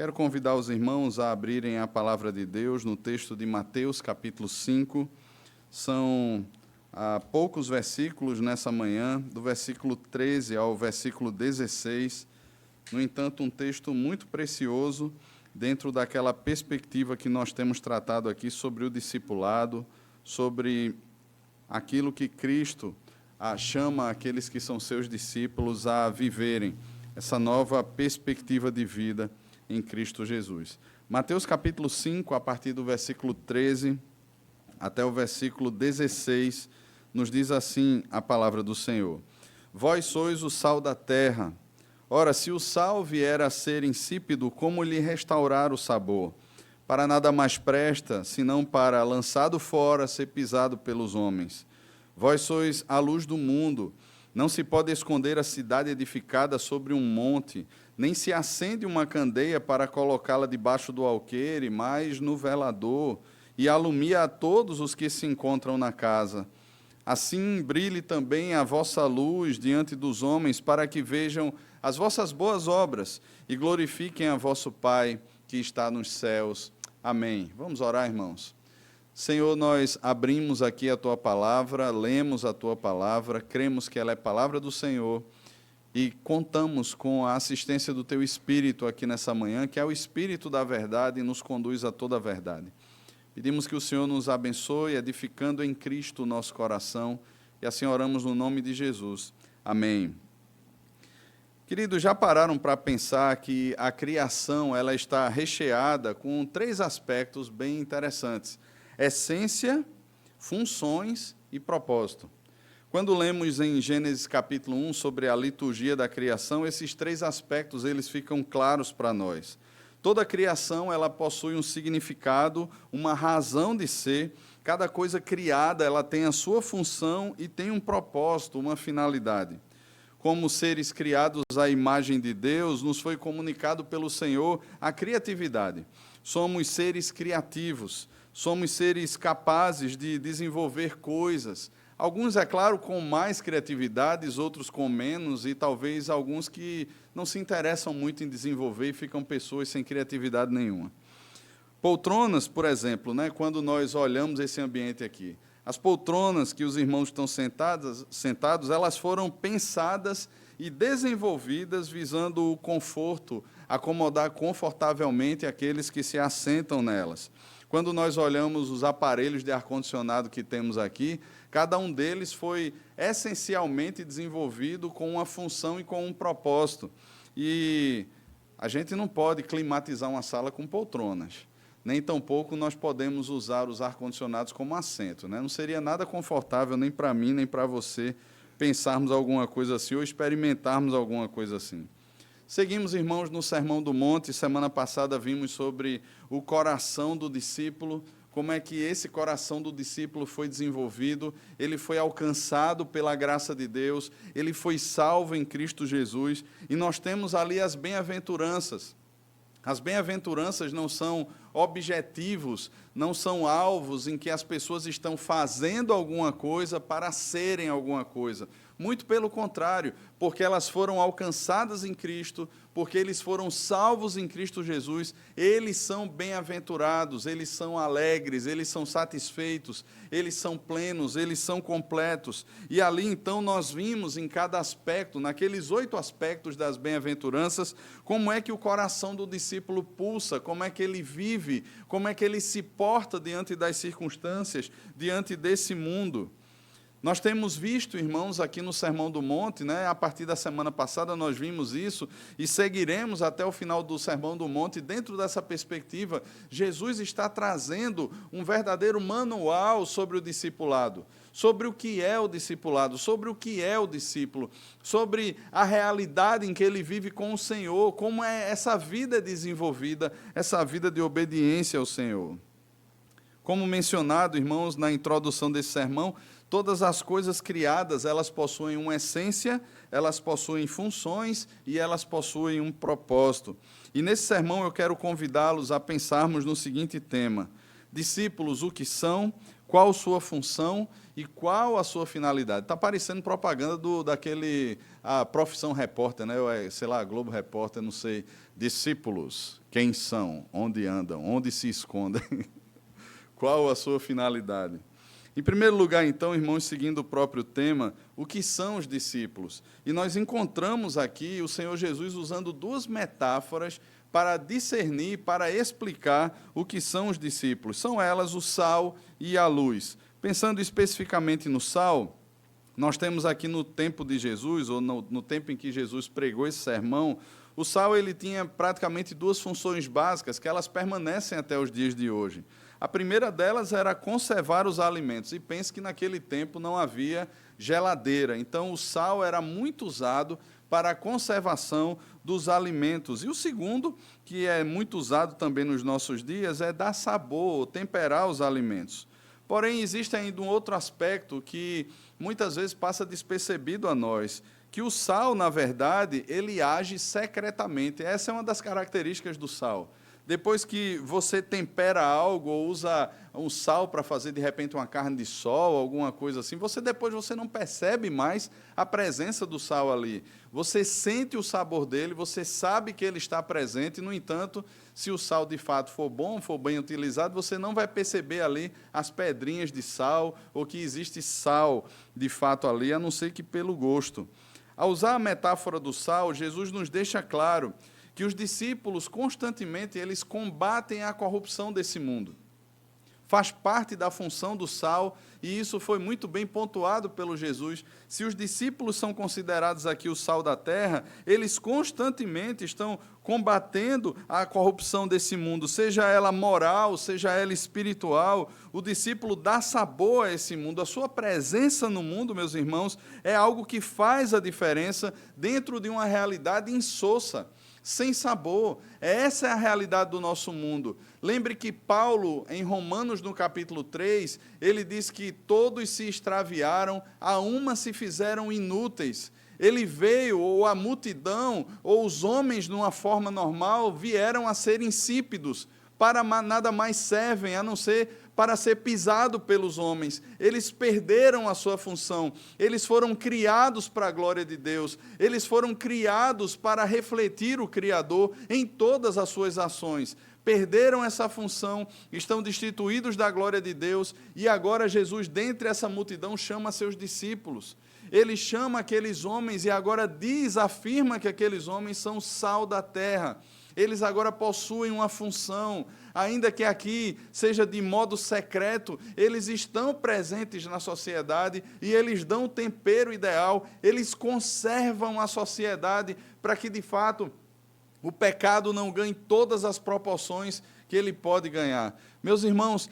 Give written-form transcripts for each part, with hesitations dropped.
Quero convidar os irmãos a abrirem a palavra de Deus no texto de Mateus, capítulo 5. São poucos versículos nessa manhã, do versículo 13 ao versículo 16. No entanto, um texto muito precioso dentro daquela perspectiva que nós temos tratado aqui sobre o discipulado, sobre aquilo que Cristo chama aqueles que são seus discípulos a viverem, essa nova perspectiva de vida em Cristo Jesus. Mateus capítulo 5, a partir do versículo 13 até o versículo 16, nos diz assim a palavra do Senhor: Vós sois o sal da terra. Ora, se o sal vier a ser insípido, como lhe restaurar o sabor? Para nada mais presta, senão para, lançado fora, ser pisado pelos homens. Vós sois a luz do mundo. Não se pode esconder a cidade edificada sobre um monte, nem se acende uma candeia para colocá-la debaixo do alqueire, mas no velador, e alumia a todos os que se encontram na casa. Assim brilhe também a vossa luz diante dos homens, para que vejam as vossas boas obras e glorifiquem a vosso Pai que está nos céus. Amém. Vamos orar, irmãos. Senhor, nós abrimos aqui a Tua palavra, lemos a Tua palavra, cremos que ela é palavra do Senhor e contamos com a assistência do Teu Espírito aqui nessa manhã, que é o Espírito da verdade e nos conduz a toda a verdade. Pedimos que o Senhor nos abençoe, edificando em Cristo o nosso coração, e assim oramos no nome de Jesus. Amém. Queridos, já pararam para pensar que a criação ela está recheada com 3 aspectos bem interessantes: essência, funções e propósito. Quando lemos em Gênesis capítulo 1 sobre a liturgia da criação, esses 3 aspectos eles ficam claros para nós. Toda a criação ela possui um significado, uma razão de ser. Cada coisa criada ela tem a sua função e tem um propósito, uma finalidade. Como seres criados à imagem de Deus, nos foi comunicado pelo Senhor a criatividade. Somos seres criativos, somos seres capazes de desenvolver coisas. Alguns, é claro, com mais criatividades, outros com menos, e talvez alguns que não se interessam muito em desenvolver e ficam pessoas sem criatividade nenhuma. Poltronas, por exemplo, quando nós olhamos esse ambiente aqui, as poltronas que os irmãos estão sentados, elas foram pensadas e desenvolvidas visando o conforto, acomodar confortavelmente aqueles que se assentam nelas. Quando nós olhamos os aparelhos de ar-condicionado que temos aqui, cada um deles foi essencialmente desenvolvido com uma função e com um propósito. E a gente não pode climatizar uma sala com poltronas. Nem tampouco nós podemos usar os ar-condicionados como assento. Não seria nada confortável nem para mim, nem para você pensarmos alguma coisa assim ou experimentarmos alguma coisa assim. Seguimos, irmãos, no Sermão do Monte. Semana passada vimos sobre o coração do discípulo, como é que esse coração do discípulo foi desenvolvido, ele foi alcançado pela graça de Deus, ele foi salvo em Cristo Jesus, e nós temos ali as bem-aventuranças. As bem-aventuranças não são objetivos, não são alvos em que as pessoas estão fazendo alguma coisa para serem alguma coisa. Muito pelo contrário, porque elas foram alcançadas em Cristo, porque eles foram salvos em Cristo Jesus, eles são bem-aventurados, eles são alegres, eles são satisfeitos, eles são plenos, eles são completos. E ali então nós vimos em cada aspecto, naqueles 8 aspectos das bem-aventuranças, como é que o coração do discípulo pulsa, como é que ele vive, como é que ele se porta diante das circunstâncias, diante desse mundo. Nós temos visto, irmãos, aqui no Sermão do Monte, a partir da semana passada nós vimos isso, e seguiremos até o final do Sermão do Monte, dentro dessa perspectiva. Jesus está trazendo um verdadeiro manual sobre o discipulado, sobre o que é o discipulado, sobre o que é o discípulo, sobre a realidade em que ele vive com o Senhor, como é essa vida desenvolvida, essa vida de obediência ao Senhor. Como mencionado, irmãos, na introdução desse sermão, todas as coisas criadas, elas possuem uma essência, elas possuem funções e elas possuem um propósito. E nesse sermão eu quero convidá-los a pensarmos no seguinte tema: discípulos, o que são, qual sua função e qual a sua finalidade. Está parecendo propaganda daquele, a Profissão Repórter, né? Sei lá, Globo Repórter, não sei. Discípulos, quem são, onde andam, onde se escondem, qual a sua finalidade. Em primeiro lugar, então, irmãos, seguindo o próprio tema, o que são os discípulos? E nós encontramos aqui o Senhor Jesus usando duas metáforas para discernir, para explicar o que são os discípulos. São elas o sal e a luz. Pensando especificamente no sal, nós temos aqui no tempo de Jesus, ou no tempo em que Jesus pregou esse sermão, o sal ele tinha praticamente duas funções básicas que elas permanecem até os dias de hoje. A primeira delas era conservar os alimentos, e pense que naquele tempo não havia geladeira, então o sal era muito usado para a conservação dos alimentos. E o segundo, que é muito usado também nos nossos dias, é dar sabor, temperar os alimentos. Porém, existe ainda um outro aspecto que muitas vezes passa despercebido a nós, que o sal, na verdade, ele age secretamente. Essa é uma das características do sal. Depois que você tempera algo ou usa um sal para fazer, de repente, uma carne de sol, alguma coisa assim, depois você não percebe mais a presença do sal ali. Você sente o sabor dele, você sabe que ele está presente, no entanto, se o sal de fato for bom, for bem utilizado, você não vai perceber ali as pedrinhas de sal ou que existe sal de fato ali, a não ser que pelo gosto. Ao usar a metáfora do sal, Jesus nos deixa claro que os discípulos constantemente eles combatem a corrupção desse mundo. Faz parte da função do sal, e isso foi muito bem pontuado pelo Jesus. Se os discípulos são considerados aqui o sal da terra, eles constantemente estão combatendo a corrupção desse mundo, seja ela moral, seja ela espiritual. O discípulo dá sabor a esse mundo. A sua presença no mundo, meus irmãos, é algo que faz a diferença dentro de uma realidade insossa, sem sabor. Essa é a realidade do nosso mundo. Lembre que Paulo, em Romanos, no capítulo 3, ele diz que todos se extraviaram, a uma se fizeram inúteis. Ele veio, ou a multidão, ou os homens, numa forma normal, vieram a ser insípidos, para nada mais servem, a não ser para ser pisado pelos homens. Eles perderam a sua função. Eles foram criados para a glória de Deus. Eles foram criados para refletir o Criador em todas as suas ações. Perderam essa função, estão destituídos da glória de Deus, e agora Jesus, dentre essa multidão, chama seus discípulos. Ele chama aqueles homens e agora afirma que aqueles homens são sal da terra. Eles agora possuem uma função, ainda que aqui seja de modo secreto, eles estão presentes na sociedade e eles dão o tempero ideal, eles conservam a sociedade para que, de fato, o pecado não ganhe todas as proporções que ele pode ganhar. Meus irmãos,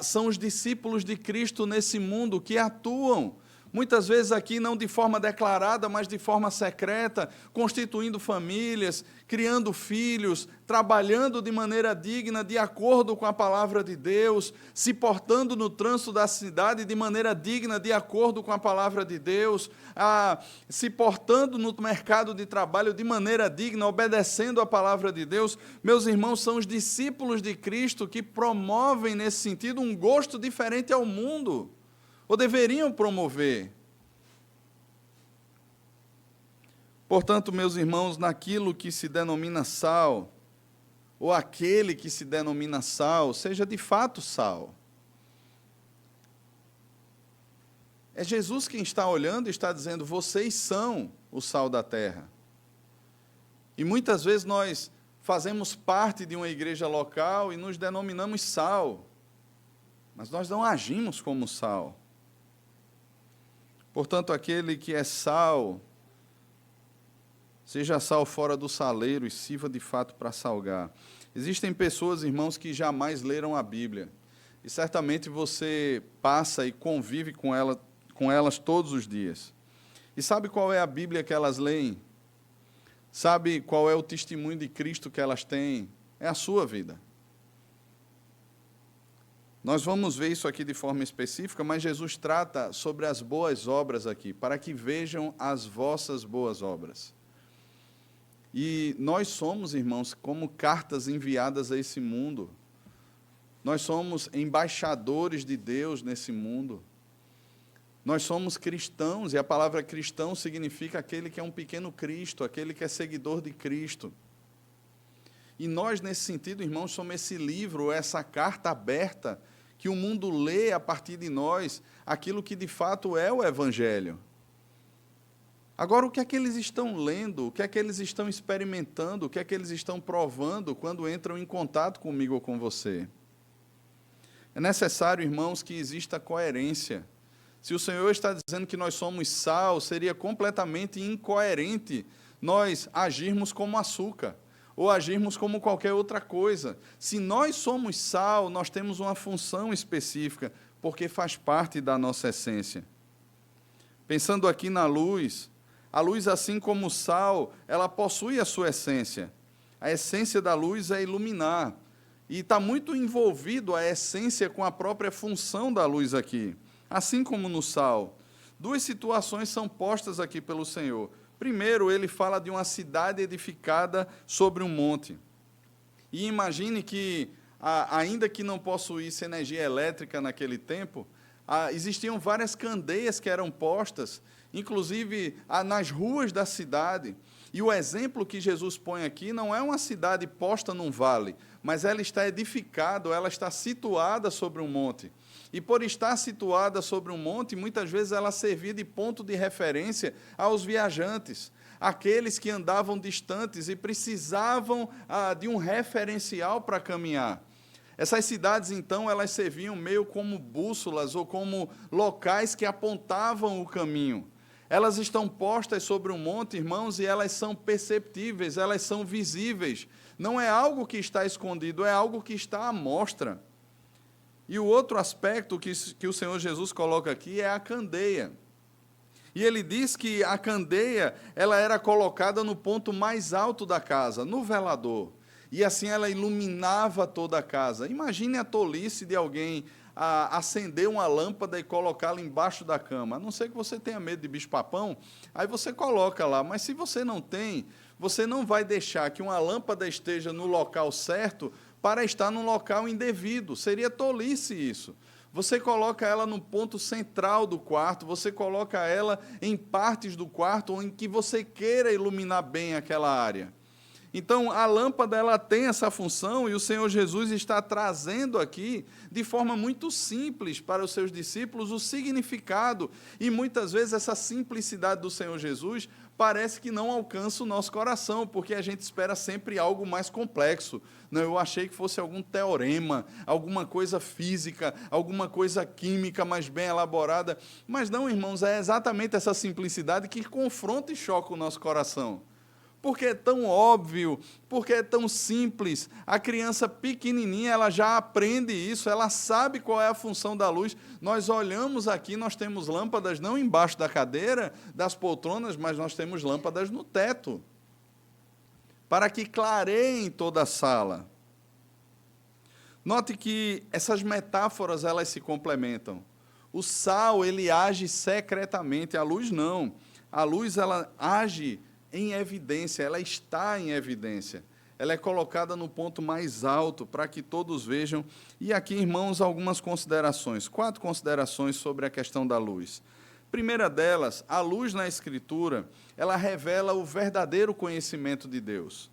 são os discípulos de Cristo nesse mundo que atuam, muitas vezes aqui não de forma declarada, mas de forma secreta, constituindo famílias, criando filhos, trabalhando de maneira digna, de acordo com a palavra de Deus, se portando no trânsito da cidade de maneira digna, de acordo com a palavra de Deus, se portando no mercado de trabalho de maneira digna, obedecendo a palavra de Deus. Meus irmãos, são os discípulos de Cristo que promovem, nesse sentido, um gosto diferente ao mundo, ou deveriam promover. Portanto, meus irmãos, naquilo que se denomina sal, ou aquele que se denomina sal, seja de fato sal. É Jesus quem está olhando e está dizendo: vocês são o sal da terra. E muitas vezes nós fazemos parte de uma igreja local e nos denominamos sal, mas nós não agimos como sal. Portanto, aquele que é sal, seja sal fora do saleiro e sirva de fato para salgar. Existem pessoas, irmãos, que jamais leram a Bíblia. E certamente você passa e convive com elas todos os dias. E sabe qual é a Bíblia que elas leem? Sabe qual é o testemunho de Cristo que elas têm? É a sua vida. Nós vamos ver isso aqui de forma específica, mas Jesus trata sobre as boas obras aqui, para que vejam as vossas boas obras. E nós somos, irmãos, como cartas enviadas a esse mundo. Nós somos embaixadores de Deus nesse mundo. Nós somos cristãos, e a palavra cristão significa aquele que é um pequeno Cristo, aquele que é seguidor de Cristo. E nós, nesse sentido, irmãos, somos esse livro, essa carta aberta, que o mundo lê a partir de nós, aquilo que de fato é o Evangelho. Agora, o que é que eles estão lendo? O que é que eles estão experimentando? O que é que eles estão provando quando entram em contato comigo ou com você? É necessário, irmãos, que exista coerência. Se o Senhor está dizendo que nós somos sal, seria completamente incoerente nós agirmos como açúcar, ou agirmos como qualquer outra coisa. Se nós somos sal, nós temos uma função específica, porque faz parte da nossa essência. Pensando aqui na luz, a luz, assim como o sal, ela possui a sua essência. A essência da luz é iluminar. E está muito envolvido a essência com a própria função da luz aqui. Assim como no sal. Duas situações são postas aqui pelo Senhor. Primeiro, ele fala de uma cidade edificada sobre um monte. E imagine que, ainda que não possuísse energia elétrica naquele tempo, existiam várias candeias que eram postas, inclusive nas ruas da cidade. E o exemplo que Jesus põe aqui não é uma cidade posta num vale, mas ela está edificada, ela está situada sobre um monte. E por estar situada sobre um monte, muitas vezes ela servia de ponto de referência aos viajantes, aqueles que andavam distantes e precisavam de um referencial para caminhar. Essas cidades, então, elas serviam meio como bússolas ou como locais que apontavam o caminho. Elas estão postas sobre um monte, irmãos, e elas são perceptíveis, elas são visíveis. Não é algo que está escondido, é algo que está à mostra. E o outro aspecto que o Senhor Jesus coloca aqui é a candeia. E ele diz que a candeia ela era colocada no ponto mais alto da casa, no velador. E assim ela iluminava toda a casa. Imagine a tolice de alguém acender uma lâmpada e colocá-la embaixo da cama. A não ser que você tenha medo de bicho-papão, aí você coloca lá. Mas se você não tem, você não vai deixar que uma lâmpada esteja no local certo para estar num local indevido. Seria tolice isso. Você coloca ela no ponto central do quarto, você coloca ela em partes do quarto em que você queira iluminar bem aquela área. Então, a lâmpada ela tem essa função e o Senhor Jesus está trazendo aqui, de forma muito simples para os seus discípulos, o significado. E muitas vezes essa simplicidade do Senhor Jesus parece que não alcança o nosso coração, porque a gente espera sempre algo mais complexo. Não, eu achei que fosse algum teorema, alguma coisa física, alguma coisa química mais bem elaborada. Mas não, irmãos, é exatamente essa simplicidade que confronta e choca o nosso coração. Porque é tão óbvio, porque é tão simples. A criança pequenininha, ela já aprende isso, ela sabe qual é a função da luz. Nós olhamos aqui, nós temos lâmpadas não embaixo da cadeira, das poltronas, mas nós temos lâmpadas no teto, para que clareiem toda a sala. Note que essas metáforas, elas se complementam. O sal, ele age secretamente, a luz não. A luz, ela age em evidência, ela está em evidência. Ela é colocada no ponto mais alto para que todos vejam. E aqui, irmãos, algumas considerações. 4 considerações sobre a questão da luz. Primeira delas, a luz na Escritura, ela revela o verdadeiro conhecimento de Deus.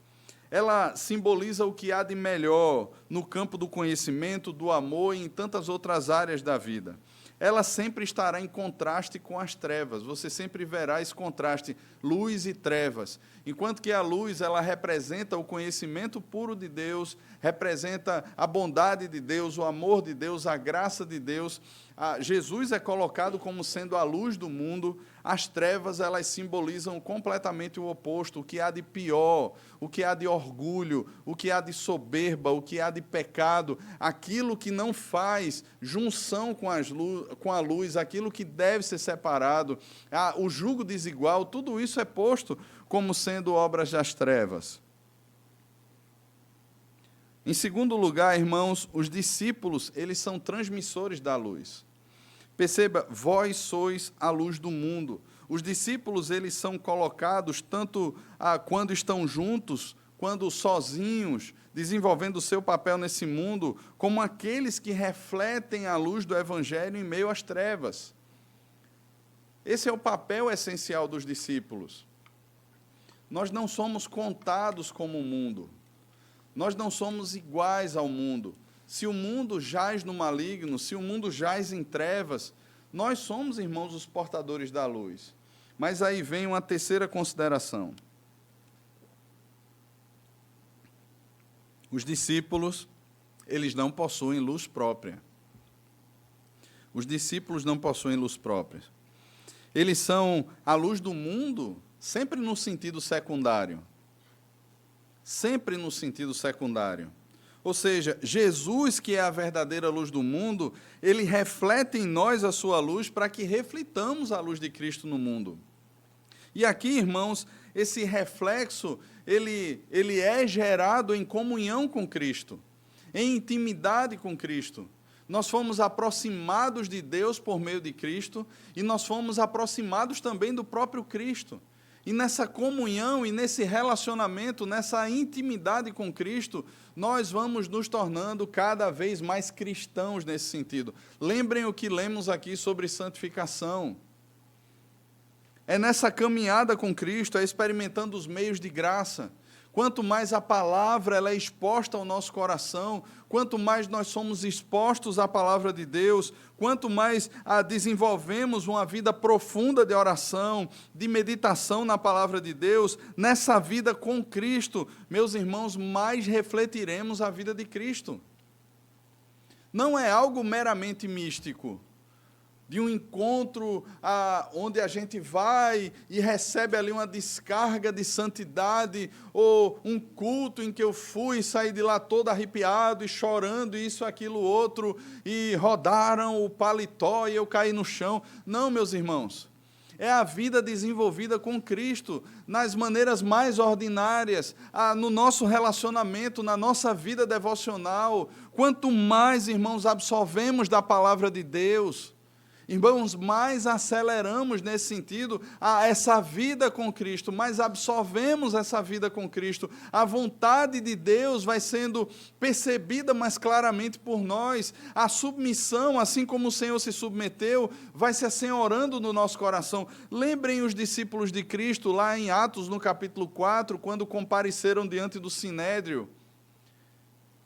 Ela simboliza o que há de melhor no campo do conhecimento, do amor e em tantas outras áreas da vida. Ela sempre estará em contraste com as trevas. Você sempre verá esse contraste, luz e trevas. Enquanto que a luz, ela representa o conhecimento puro de Deus, representa a bondade de Deus, o amor de Deus, a graça de Deus. Jesus é colocado como sendo a luz do mundo. As trevas, elas simbolizam completamente o oposto, o que há de pior, o que há de orgulho, o que há de soberba, o que há de pecado, aquilo que não faz junção com a luz, aquilo que deve ser separado, o jugo desigual, tudo isso é posto como sendo obras das trevas. Em segundo lugar, irmãos, os discípulos, eles são transmissores da luz. Perceba, vós sois a luz do mundo. Os discípulos, eles são colocados tanto quando estão juntos, quando sozinhos, desenvolvendo o seu papel nesse mundo, como aqueles que refletem a luz do Evangelho em meio às trevas. Esse é o papel essencial dos discípulos. Nós não somos contados como o mundo. Nós não somos iguais ao mundo. Se o mundo jaz no maligno, se o mundo jaz em trevas, nós somos, irmãos, os portadores da luz. Mas aí vem uma terceira consideração. Os discípulos, eles não possuem luz própria. Os discípulos não possuem luz própria. Eles são a luz do mundo, sempre no sentido secundário. Sempre no sentido secundário. Ou seja, Jesus, que é a verdadeira luz do mundo, ele reflete em nós a sua luz para que reflitamos a luz de Cristo no mundo. E aqui, irmãos, esse reflexo, ele é gerado em comunhão com Cristo, em intimidade com Cristo. Nós fomos aproximados de Deus por meio de Cristo e nós fomos aproximados também do próprio Cristo. E nessa comunhão e nesse relacionamento, nessa intimidade com Cristo, nós vamos nos tornando cada vez mais cristãos nesse sentido. Lembrem o que lemos aqui sobre santificação. É nessa caminhada com Cristo, é experimentando os meios de graça. Quanto mais a palavra ela é exposta ao nosso coração, quanto mais nós somos expostos à palavra de Deus, quanto mais desenvolvemos uma vida profunda de oração, de meditação na palavra de Deus, nessa vida com Cristo, meus irmãos, mais refletiremos a vida de Cristo. Não é algo meramente místico, de um encontro onde a gente vai e recebe ali uma descarga de santidade, ou um culto em que eu fui e saí de lá todo arrepiado e chorando, isso, aquilo, outro, e rodaram o paletó e eu caí no chão. Não, meus irmãos, é a vida desenvolvida com Cristo, nas maneiras mais ordinárias, no nosso relacionamento, na nossa vida devocional. Quanto mais, irmãos, absorvemos da palavra de Deus, irmãos, mais aceleramos nesse sentido essa vida com Cristo, mais absorvemos essa vida com Cristo, a vontade de Deus vai sendo percebida mais claramente por nós, a submissão, assim como o Senhor se submeteu, vai se assenhorando no nosso coração. Lembrem os discípulos de Cristo, lá em Atos, no capítulo 4, quando compareceram diante do Sinédrio.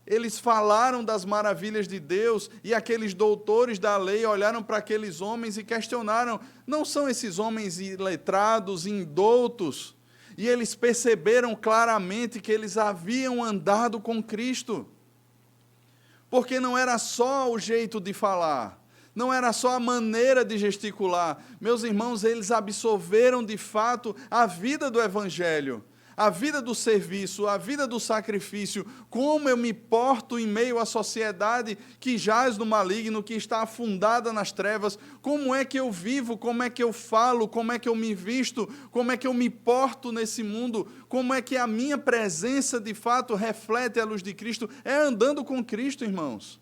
Eles falaram das maravilhas de Deus e aqueles doutores da lei olharam para aqueles homens e questionaram, não são esses homens iletrados, indoutos? E eles perceberam claramente que eles haviam andado com Cristo. Porque não era só o jeito de falar, não era só a maneira de gesticular. Meus irmãos, eles absorveram de fato a vida do Evangelho, a vida do serviço, a vida do sacrifício, como eu me porto em meio à sociedade que jaz no maligno, que está afundada nas trevas, como é que eu vivo, como é que eu falo, como é que eu me visto, como é que eu me porto nesse mundo, como é que a minha presença de fato reflete a luz de Cristo, é andando com Cristo, irmãos.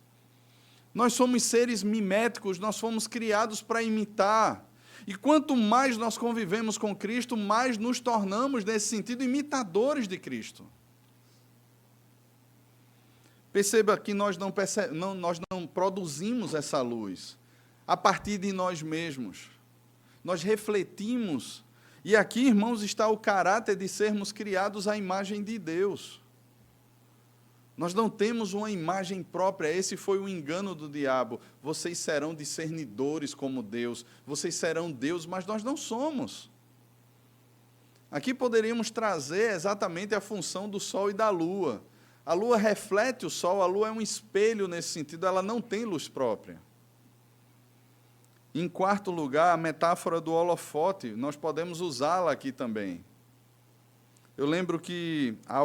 Nós somos seres miméticos, nós fomos criados para imitar. E quanto mais nós convivemos com Cristo, mais nos tornamos, nesse sentido, imitadores de Cristo. Perceba que nós não produzimos essa luz a partir de nós mesmos. Nós refletimos. E aqui, irmãos, está o caráter de sermos criados à imagem de Deus. Nós não temos uma imagem própria, esse foi o engano do diabo. Vocês serão discernidores como Deus, vocês serão Deus, mas nós não somos. Aqui poderíamos trazer exatamente a função do sol e da lua. A lua reflete o sol, a lua é um espelho nesse sentido, ela não tem luz própria. Em quarto lugar, a metáfora do holofote, nós podemos usá-la aqui também. Eu lembro que há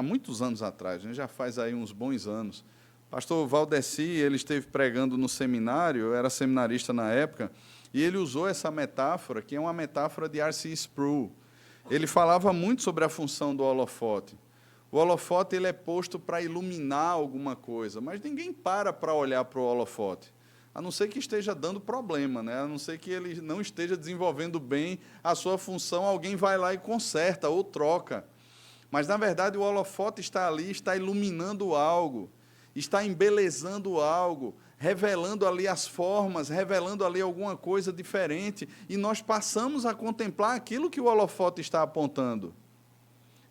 muitos anos atrás, já faz aí uns bons anos, pastor Valdeci, ele esteve pregando no seminário, eu era seminarista na época, e ele usou essa metáfora, que é uma metáfora de R.C. Sproul. Ele falava muito sobre a função do holofote. O holofote ele é posto para iluminar alguma coisa, mas ninguém para olhar para o holofote. A não ser que esteja dando problema, né? A não ser que ele não esteja desenvolvendo bem a sua função, alguém vai lá e conserta ou troca. Mas, na verdade, o holofote está ali, está iluminando algo, está embelezando algo, revelando ali as formas, revelando ali alguma coisa diferente, e nós passamos a contemplar aquilo que o holofote está apontando.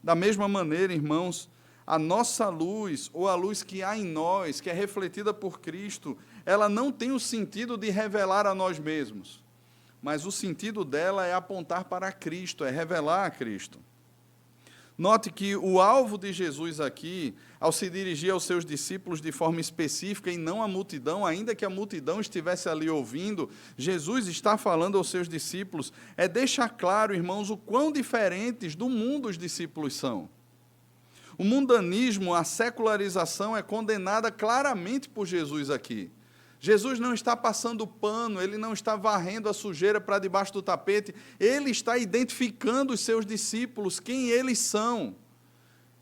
Da mesma maneira, irmãos, a nossa luz, ou a luz que há em nós, que é refletida por Cristo, ela não tem o sentido de revelar a nós mesmos, mas o sentido dela é apontar para Cristo, é revelar a Cristo. Note que o alvo de Jesus aqui, ao se dirigir aos seus discípulos de forma específica e não à multidão, ainda que a multidão estivesse ali ouvindo, Jesus está falando aos seus discípulos, é deixar claro, irmãos, o quão diferentes do mundo os discípulos são. O mundanismo, a secularização é condenada claramente por Jesus aqui. Jesus não está passando pano, ele não está varrendo a sujeira para debaixo do tapete, ele está identificando os seus discípulos, quem eles são.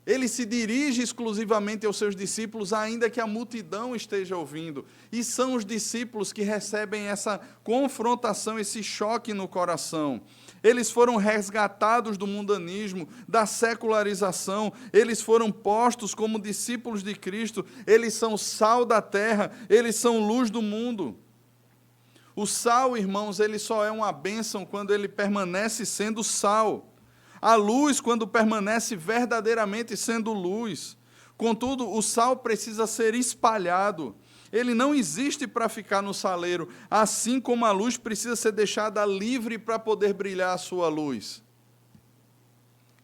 Ele se dirige exclusivamente aos seus discípulos, ainda que a multidão esteja ouvindo. E são os discípulos que recebem essa confrontação, esse choque no coração. Eles foram resgatados do mundanismo, da secularização, eles foram postos como discípulos de Cristo, eles são sal da terra, eles são luz do mundo. O sal, irmãos, ele só é uma bênção quando ele permanece sendo sal. A luz, quando permanece verdadeiramente sendo luz. Contudo, o sal precisa ser espalhado. Ele não existe para ficar no saleiro, assim como a luz precisa ser deixada livre para poder brilhar a sua luz.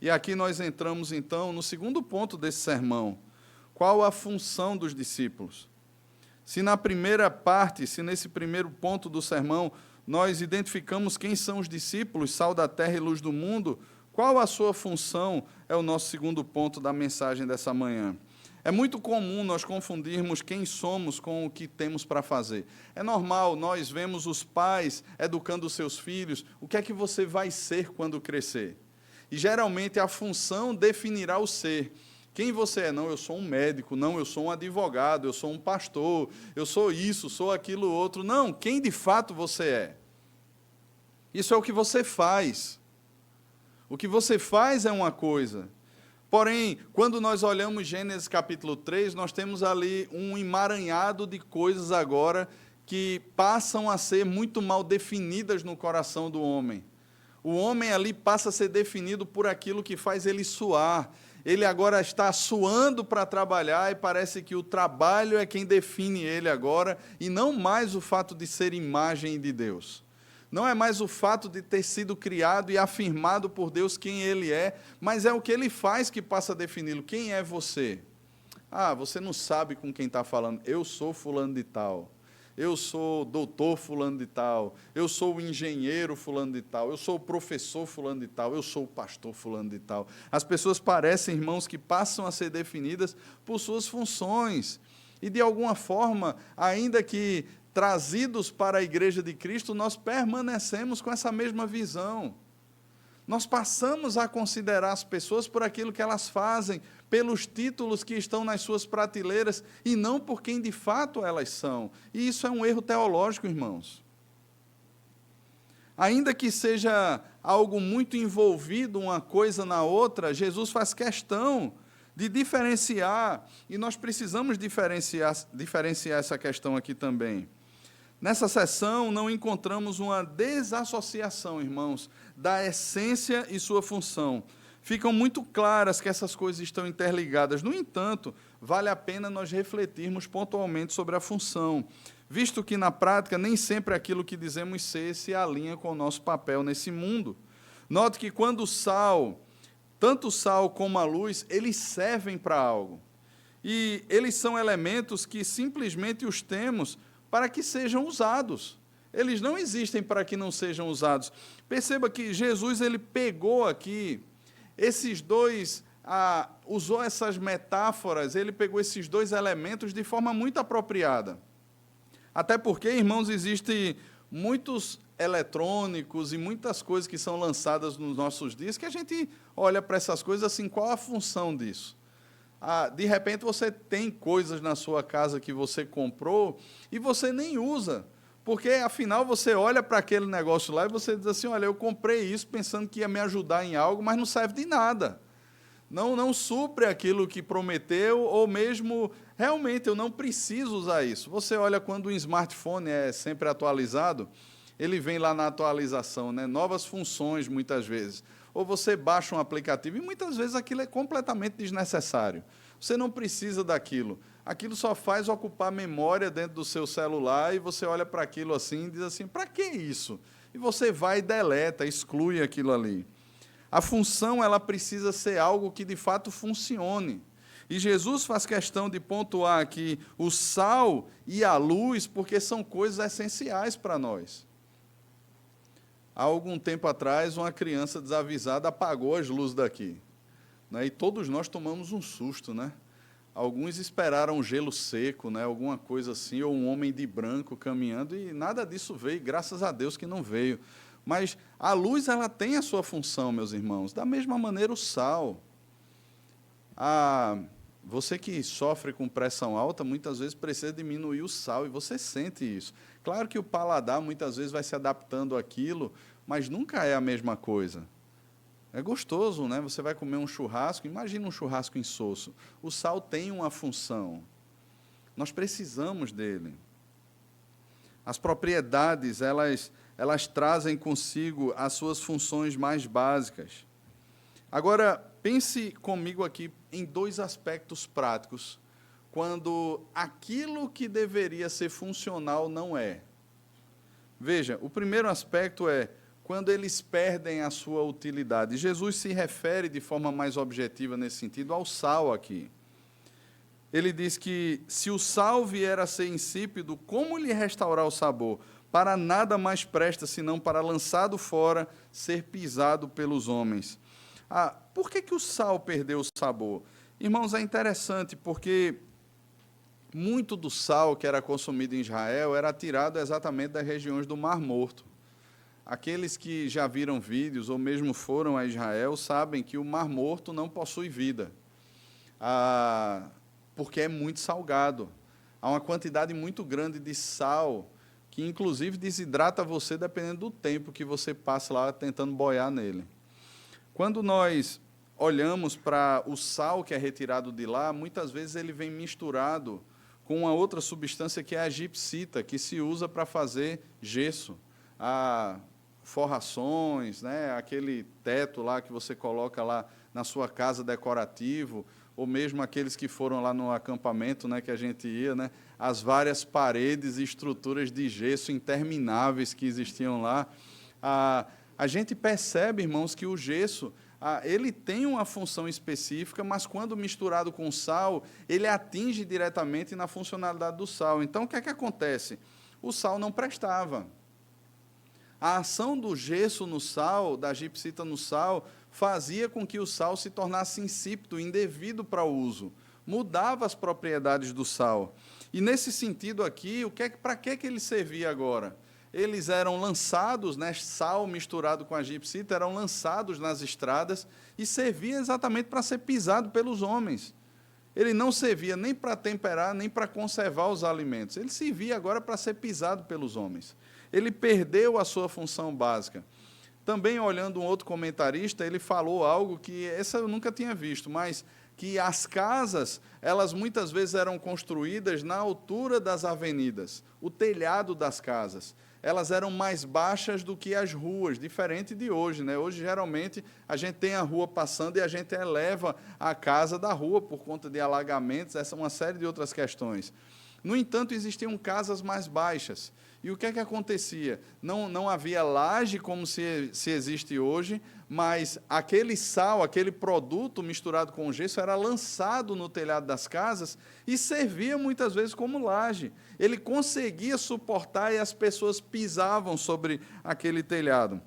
E aqui nós entramos, então, no segundo ponto desse sermão. Qual a função dos discípulos? Se na primeira parte, se nesse primeiro ponto do sermão, nós identificamos quem são os discípulos, sal da terra e luz do mundo, qual a sua função é o nosso segundo ponto da mensagem dessa manhã. É muito comum nós confundirmos quem somos com o que temos para fazer. É normal, nós vemos os pais educando os seus filhos, o que é que você vai ser quando crescer? E geralmente a função definirá o ser. Quem você é? Não, eu sou um médico, não, eu sou um advogado, eu sou um pastor, eu sou isso, sou aquilo outro. Não, quem de fato você é? Isso é o que você faz. O que você faz é uma coisa. Porém, quando nós olhamos Gênesis capítulo 3, nós temos ali um emaranhado de coisas agora que passam a ser muito mal definidas no coração do homem. O homem ali passa a ser definido por aquilo que faz ele suar. Ele agora está suando para trabalhar e parece que o trabalho é quem define ele agora e não mais o fato de ser imagem de Deus. Não é mais o fato de ter sido criado e afirmado por Deus quem ele é, mas é o que ele faz que passa a defini-lo. Quem é você? Ah, você não sabe com quem está falando. Eu sou fulano de tal. Eu sou doutor fulano de tal. Eu sou o engenheiro fulano de tal. Eu sou o professor fulano de tal. Eu sou o pastor fulano de tal. As pessoas parecem, irmãos, que passam a ser definidas por suas funções. E, de alguma forma, ainda que trazidos para a igreja de Cristo, nós permanecemos com essa mesma visão. Nós passamos a considerar as pessoas por aquilo que elas fazem, pelos títulos que estão nas suas prateleiras, e não por quem de fato elas são. E isso é um erro teológico, irmãos. Ainda que seja algo muito envolvido uma coisa na outra, Jesus faz questão de diferenciar, e nós precisamos diferenciar essa questão aqui também. Nessa sessão, não encontramos uma desassociação, irmãos, da essência e sua função. Ficam muito claras que essas coisas estão interligadas. No entanto, vale a pena nós refletirmos pontualmente sobre a função, visto que, na prática, nem sempre aquilo que dizemos ser se alinha com o nosso papel nesse mundo. Note que quando o sal, tanto o sal como a luz, eles servem para algo. E eles são elementos que simplesmente os temos para que sejam usados. Eles não existem para que não sejam usados. Perceba que Jesus ele pegou aqui esses dois, usou essas metáforas, ele pegou esses dois elementos de forma muito apropriada. Até porque, irmãos, existem muitos eletrônicos e muitas coisas que são lançadas nos nossos dias que a gente olha para essas coisas assim, qual a função disso? De repente você tem coisas na sua casa que você comprou e você nem usa, porque afinal você olha para aquele negócio lá e você diz assim, olha, eu comprei isso pensando que ia me ajudar em algo, mas não serve de nada. não supre aquilo que prometeu, ou mesmo, realmente, eu não preciso usar isso. Você olha quando um smartphone é sempre atualizado, ele vem lá na atualização, né? Novas funções, muitas vezes. Ou você baixa um aplicativo, e muitas vezes aquilo é completamente desnecessário. Você não precisa daquilo. Aquilo só faz ocupar memória dentro do seu celular, e você olha para aquilo assim e diz assim, para que isso? E você vai e deleta, exclui aquilo ali. A função, ela precisa ser algo que de fato funcione. E Jesus faz questão de pontuar aqui o sal e a luz, porque são coisas essenciais para nós. Há algum tempo atrás, uma criança desavisada apagou as luzes daqui, né? E todos nós tomamos um susto, né? Alguns esperaram um gelo seco, né? Alguma coisa assim, ou um homem de branco caminhando, e nada disso veio, graças a Deus que não veio. Mas a luz, ela tem a sua função, meus irmãos. Da mesma maneira, o sal. Você que sofre com pressão alta, muitas vezes precisa diminuir o sal, e você sente isso. Claro que o paladar, muitas vezes, vai se adaptando àquilo, mas nunca é a mesma coisa. É gostoso, né? Você vai comer um churrasco, imagina um churrasco insosso. O sal tem uma função. Nós precisamos dele. As propriedades, elas trazem consigo as suas funções mais básicas. Agora, pense comigo aqui em dois aspectos práticos, quando aquilo que deveria ser funcional não é. Veja, o primeiro aspecto é quando eles perdem a sua utilidade. Jesus se refere de forma mais objetiva nesse sentido ao sal aqui. Ele diz que se o sal vier a ser insípido, como lhe restaurar o sabor? Para nada mais presta, senão para, lançado fora, ser pisado pelos homens. Por que o sal perdeu o sabor? Irmãos, é interessante, porque muito do sal que era consumido em Israel era tirado exatamente das regiões do Mar Morto. Aqueles que já viram vídeos, ou mesmo foram a Israel, sabem que o Mar Morto não possui vida. Porque é muito salgado. Há uma quantidade muito grande de sal, que inclusive desidrata você dependendo do tempo que você passa lá tentando boiar nele. Quando nós olhamos para o sal que é retirado de lá, muitas vezes ele vem misturado com uma outra substância que é a gipsita, que se usa para fazer gesso. Forrações, né? Aquele teto lá que você coloca lá na sua casa decorativo, ou mesmo aqueles que foram lá no acampamento, né, que a gente ia, né, as várias paredes e estruturas de gesso intermináveis que existiam lá. A gente percebe, irmãos, que o gesso, ele tem uma função específica, mas quando misturado com sal, ele atinge diretamente na funcionalidade do sal. Então, o que é que acontece? O sal não prestava. A ação do gesso no sal, da gipsita no sal, fazia com que o sal se tornasse insípido, indevido para o uso. Mudava as propriedades do sal. E, nesse sentido aqui, para que ele servia agora? Eles eram lançados, né, sal misturado com a gipsita, eram lançados nas estradas e servia exatamente para ser pisado pelos homens. Ele não servia nem para temperar, nem para conservar os alimentos. Ele servia agora para ser pisado pelos homens. Ele perdeu a sua função básica. Também, olhando um outro comentarista, ele falou algo que essa eu nunca tinha visto, mas que as casas, elas muitas vezes eram construídas na altura das avenidas, o telhado das casas. Elas eram mais baixas do que as ruas, diferente de hoje, né? Hoje, geralmente, a gente tem a rua passando e a gente eleva a casa da rua por conta de alagamentos, essa é uma série de outras questões. No entanto, existiam casas mais baixas. E o que é que acontecia? Não havia laje como se existe hoje, mas aquele sal, aquele produto misturado com gesso era lançado no telhado das casas e servia muitas vezes como laje. Ele conseguia suportar e as pessoas pisavam sobre aquele telhado.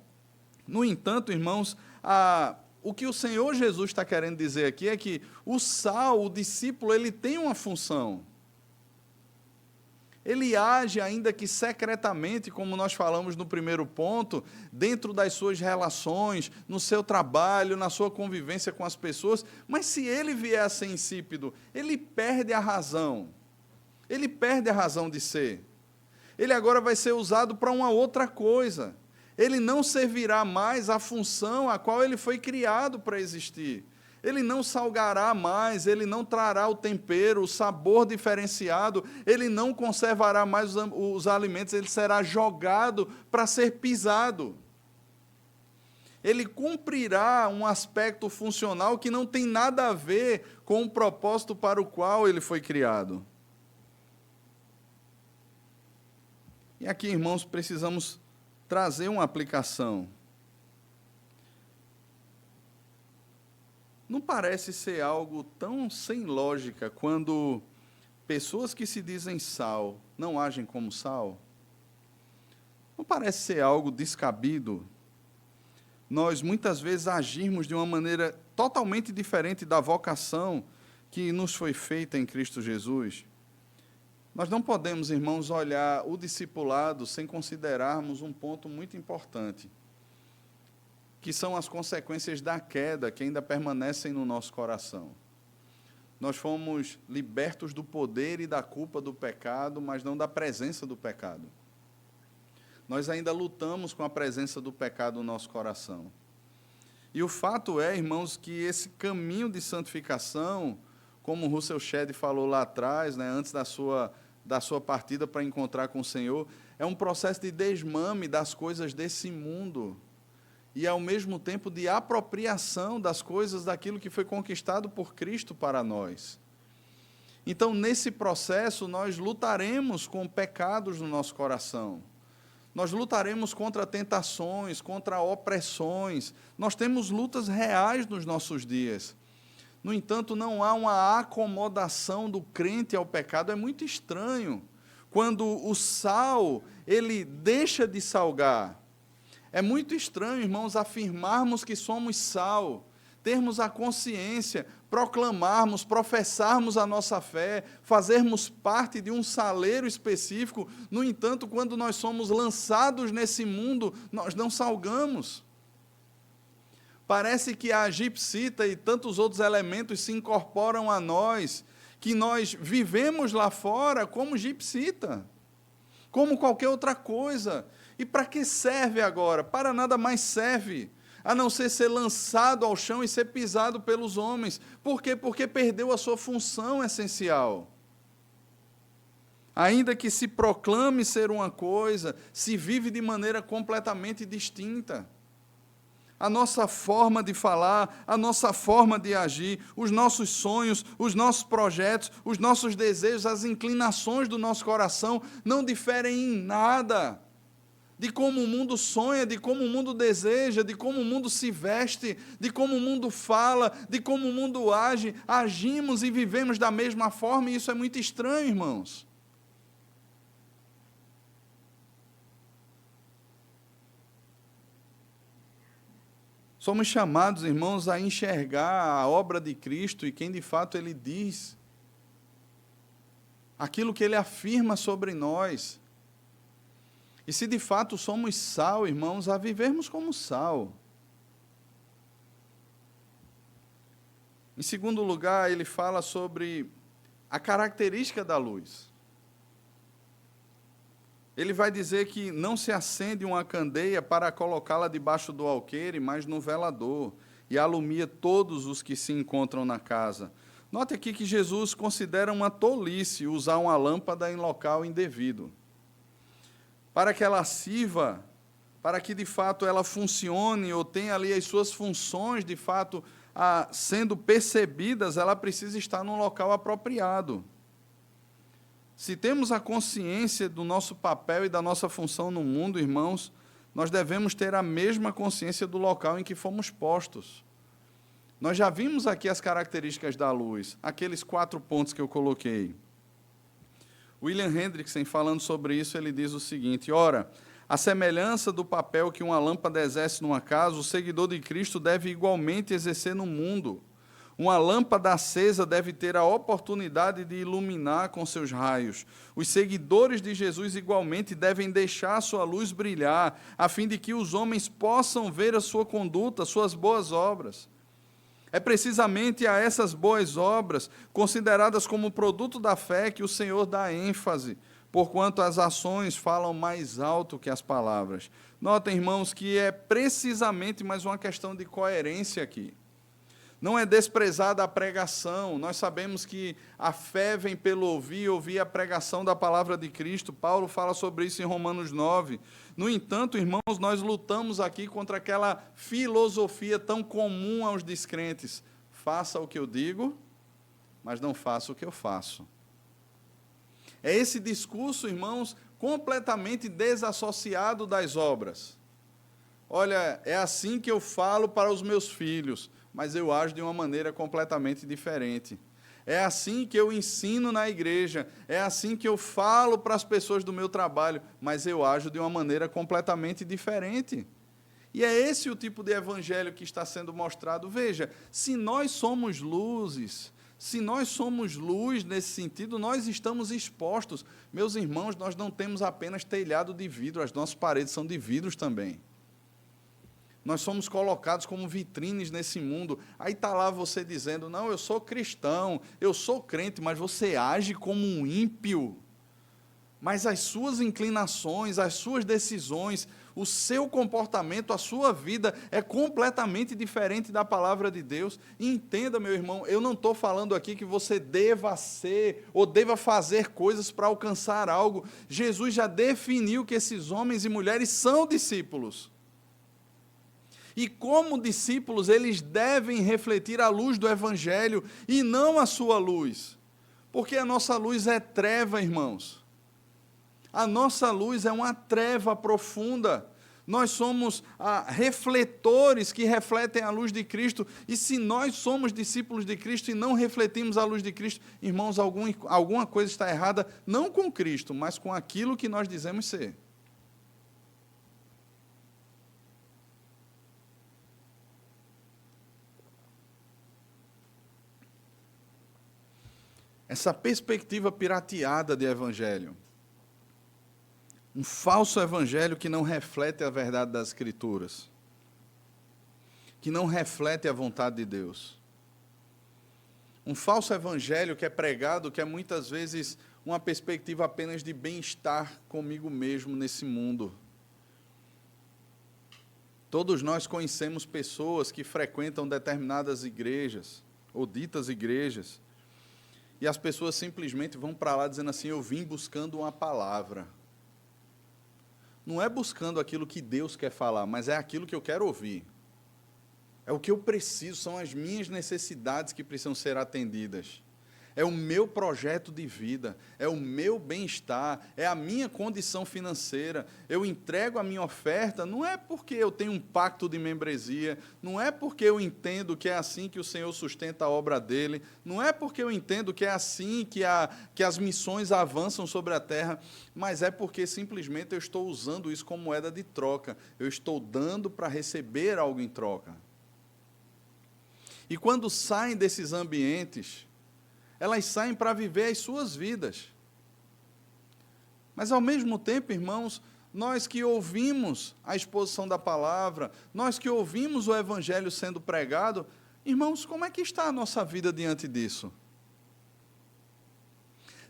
No entanto, irmãos, o que o Senhor Jesus está querendo dizer aqui é que o sal, o discípulo, ele tem uma função. Ele age, ainda que secretamente, como nós falamos no primeiro ponto, dentro das suas relações, no seu trabalho, na sua convivência com as pessoas, mas se ele vier a ser insípido, ele perde a razão. Ele perde a razão de ser. Ele agora vai ser usado para uma outra coisa. Ele não servirá mais à função a qual ele foi criado para existir. ele não salgará mais, ele não trará o tempero, o sabor diferenciado, ele não conservará mais os alimentos, ele será jogado para ser pisado. Ele cumprirá um aspecto funcional que não tem nada a ver com o propósito para o qual ele foi criado. E aqui, irmãos, precisamos trazer uma aplicação. Não parece ser algo tão sem lógica quando pessoas que se dizem sal não agem como sal? Não parece ser algo descabido nós muitas vezes agirmos de uma maneira totalmente diferente da vocação que nos foi feita em Cristo Jesus? Nós não podemos, irmãos, olhar o discipulado sem considerarmos um ponto muito importante, que são as consequências da queda que ainda permanecem no nosso coração. Nós fomos libertos do poder e da culpa do pecado, mas não da presença do pecado. Nós ainda lutamos com a presença do pecado no nosso coração. E o fato é, irmãos, que esse caminho de santificação, como Russell Shedd falou lá atrás, né, antes da sua partida para encontrar com o Senhor, é um processo de desmame das coisas desse mundo e, ao mesmo tempo, de apropriação das coisas daquilo que foi conquistado por Cristo para nós. Então, nesse processo, nós lutaremos com pecados no nosso coração. Nós lutaremos contra tentações, contra opressões. Nós temos lutas reais nos nossos dias. No entanto, não há uma acomodação do crente ao pecado. É muito estranho quando o sal, ele deixa de salgar. É muito estranho, irmãos, afirmarmos que somos sal, termos a consciência, proclamarmos, professarmos a nossa fé, fazermos parte de um saleiro específico. No entanto, quando nós somos lançados nesse mundo, nós não salgamos. Parece que a gipsita e tantos outros elementos se incorporam a nós, que nós vivemos lá fora como gipsita, como qualquer outra coisa. E para que serve agora? Para nada mais serve, a não ser lançado ao chão e ser pisado pelos homens. Por quê? Porque perdeu a sua função essencial. Ainda que se proclame ser uma coisa, se vive de maneira completamente distinta. A nossa forma de falar, a nossa forma de agir, os nossos sonhos, os nossos projetos, os nossos desejos, as inclinações do nosso coração não diferem em nada de como o mundo sonha, de como o mundo deseja, de como o mundo se veste, de como o mundo fala, de como o mundo age. Agimos e vivemos da mesma forma, e isso é muito estranho, irmãos. Somos chamados, irmãos, a enxergar a obra de Cristo e quem de fato Ele diz, aquilo que Ele afirma sobre nós. E se de fato somos sal, irmãos, a vivermos como sal. Em segundo lugar, ele fala sobre a característica da luz. Ele vai dizer que não se acende uma candeia para colocá-la debaixo do alqueire, mas no velador, e alumia todos os que se encontram na casa. Note aqui que Jesus considera uma tolice usar uma lâmpada em local indevido. Para que ela sirva, para que de fato ela funcione ou tenha ali as suas funções de fato sendo percebidas, ela precisa estar num local apropriado. Se temos a consciência do nosso papel e da nossa função no mundo, irmãos, nós devemos ter a mesma consciência do local em que fomos postos. Nós já vimos aqui as características da luz, aqueles 4 pontos que eu coloquei. William Hendrickson, falando sobre isso, ele diz o seguinte: ora, a semelhança do papel que uma lâmpada exerce numa casa, o seguidor de Cristo deve igualmente exercer no mundo. Uma lâmpada acesa deve ter a oportunidade de iluminar com seus raios. Os seguidores de Jesus igualmente devem deixar sua luz brilhar, a fim de que os homens possam ver a sua conduta, suas boas obras. É precisamente a essas boas obras, consideradas como produto da fé, que o Senhor dá ênfase, porquanto as ações falam mais alto que as palavras. Notem, irmãos, que é precisamente mais uma questão de coerência aqui. Não é desprezada a pregação. Nós sabemos que a fé vem pelo ouvir, ouvir a pregação da palavra de Cristo. Paulo fala sobre isso em Romanos 9. No entanto, irmãos, nós lutamos aqui contra aquela filosofia tão comum aos descrentes. Faça o que eu digo, mas não faça o que eu faço. É esse discurso, irmãos, completamente desassociado das obras. Olha, é assim que eu falo para os meus filhos, mas eu ajo de uma maneira completamente diferente. É assim que eu ensino na igreja, é assim que eu falo para as pessoas do meu trabalho, mas eu ajo de uma maneira completamente diferente. E é esse o tipo de evangelho que está sendo mostrado. Veja, se nós somos luzes, se nós somos luz nesse sentido, nós estamos expostos. Meus irmãos, nós não temos apenas telhado de vidro, as nossas paredes são de vidros também. Nós somos colocados como vitrines nesse mundo. Aí está lá você dizendo, não, eu sou cristão, eu sou crente, mas você age como um ímpio. Mas as suas inclinações, as suas decisões, o seu comportamento, a sua vida é completamente diferente da palavra de Deus. E entenda, meu irmão, eu não estou falando aqui que você deva ser ou deva fazer coisas para alcançar algo. Jesus já definiu que esses homens e mulheres são discípulos. E como discípulos, eles devem refletir a luz do Evangelho e não a sua luz. Porque a nossa luz é treva, irmãos. A nossa luz é uma treva profunda. Nós somos refletores que refletem a luz de Cristo. E se nós somos discípulos de Cristo e não refletimos a luz de Cristo, irmãos, alguma coisa está errada, não com Cristo, mas com aquilo que nós dizemos ser. Essa perspectiva pirateada de evangelho, um falso evangelho que não reflete a verdade das Escrituras, que não reflete a vontade de Deus. Um falso evangelho que é pregado, que é muitas vezes uma perspectiva apenas de bem-estar comigo mesmo nesse mundo. Todos nós conhecemos pessoas que frequentam determinadas igrejas, ou ditas igrejas, e as pessoas simplesmente vão para lá dizendo assim, eu vim buscando uma palavra. Não é buscando aquilo que Deus quer falar, mas é aquilo que eu quero ouvir. É o que eu preciso, são as minhas necessidades que precisam ser atendidas. É o meu projeto de vida, é o meu bem-estar, é a minha condição financeira. Eu entrego a minha oferta, não é porque eu tenho um pacto de membresia, não é porque eu entendo que é assim que o Senhor sustenta a obra dele, não é porque eu entendo que é assim que as missões avançam sobre a terra, mas é porque simplesmente eu estou usando isso como moeda de troca. Eu estou dando para receber algo em troca. E quando saem desses ambientes, elas saem para viver as suas vidas. Mas, ao mesmo tempo, irmãos, nós que ouvimos a exposição da palavra, nós que ouvimos o Evangelho sendo pregado, irmãos, como é que está a nossa vida diante disso?